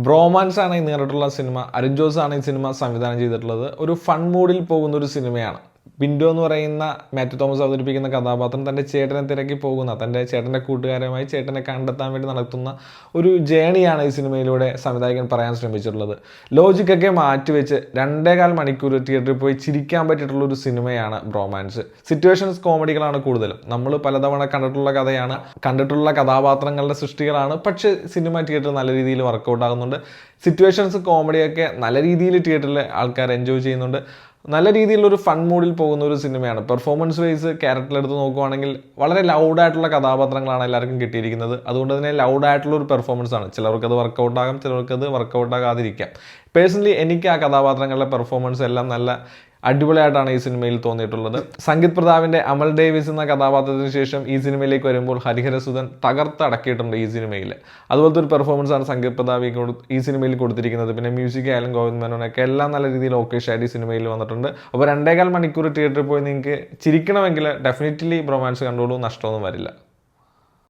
Bromance ആണ് ഈ നേരിട്ടുള്ള സിനിമ. അരുൺ ജോസ് ആണ് ഈ സിനിമ സംവിധാനം ചെയ്തിട്ടുള്ളത്. ഒരു ഫൺ മൂഡിൽ പോകുന്ന ഒരു സിനിമയാണ്. ബിൻഡോ എന്ന് പറയുന്ന മാത്യു തോമസ് അവതരിപ്പിക്കുന്ന കഥാപാത്രം തൻ്റെ ചേട്ടനെ തിരക്കി പോകുന്ന, തൻ്റെ ചേട്ടൻ്റെ കൂട്ടുകാരുമായി ചേട്ടനെ കണ്ടെത്താൻ വേണ്ടി നടത്തുന്ന ഒരു ജേണിയാണ് ഈ സിനിമയിലൂടെ സംവിധായകൻ പറയാൻ ശ്രമിച്ചിട്ടുള്ളത്. ലോജിക്കൊക്കെ മാറ്റിവെച്ച് 2.25 മണിക്കൂർ തിയേറ്ററിൽ പോയി ചിരിക്കാൻ പറ്റിയിട്ടുള്ള ഒരു സിനിമയാണ് ബ്രോമാൻസ്. സിറ്റുവേഷൻസ് കോമഡികളാണ് കൂടുതലും. നമ്മൾ പലതവണ കണ്ടിട്ടുള്ള കഥയാണ്, കണ്ടിട്ടുള്ള കഥാപാത്രങ്ങളുടെ സൃഷ്ടികളാണ്. പക്ഷേ സിനിമ തിയേറ്ററിൽ നല്ല രീതിയിൽ വർക്കൗട്ട് ആകുന്നുണ്ട്. സിറ്റുവേഷൻസ് കോമഡിയൊക്കെ നല്ല രീതിയിൽ തിയേറ്ററിൽ ആൾക്കാർ എൻജോയ് ചെയ്യുന്നുണ്ട്. നല്ല രീതിയിലുള്ളൊരു ഫൺ മൂഡിൽ പോകുന്ന ഒരു സിനിമയാണ്. പെർഫോമൻസ് വൈസ് ക്യാരക്ടറിലെടുത്ത് നോക്കുവാണെങ്കിൽ വളരെ ലൗഡായിട്ടുള്ള കഥാപാത്രങ്ങളാണ് എല്ലാവർക്കും കിട്ടിയിരിക്കുന്നത്. അതുകൊണ്ട് തന്നെ ലൗഡായിട്ടുള്ള ഒരു പെർഫോമൻസ് ആണ്. ചിലർക്കത് വർക്കൗട്ടാകാം, ചിലർക്കത് വർക്കൗട്ടാകാതിരിക്കാം. പേഴ്സണലി എനിക്ക് ആ കഥാപാത്രങ്ങളുടെ പെർഫോമൻസ് എല്ലാം നല്ല അടിപൊളിയായിട്ടാണ് ഈ സിനിമയിൽ തോന്നിയിട്ടുള്ളത്. സംഗീത് പ്രതാപിന്റെ അമൽ ഡേവിസ് എന്ന കഥാപാത്രത്തിന് ശേഷം ഈ സിനിമയിലേക്ക് വരുമ്പോൾ ഹരിഹരസുധൻ തകർത്തടക്കിയിട്ടുണ്ട് ഈ സിനിമയിൽ. അതുപോലത്തെ ഒരു പെർഫോമൻസ് ആണ് സംഗീത് പ്രതാപ് ഈ സിനിമയിൽ കൊടുത്തിരിക്കുന്നത്. പിന്നെ മ്യൂസിക് ആയാലും ഗോവിന്ദ് മേനോനൊക്കെ എല്ലാം നല്ല രീതിയിൽ ഓക്കേഷായിട്ട് ഈ സിനിമയിൽ വന്നിട്ടുണ്ട്. അപ്പോൾ 2.25 മണിക്കൂർ തിയേറ്ററിൽ പോയി നിങ്ങൾക്ക് ചിരിക്കണമെങ്കിൽ ഡെഫിനറ്റ്ലി ബ്രോമാൻസ് കണ്ടോളൂ, നഷ്ടമൊന്നും വരില്ല.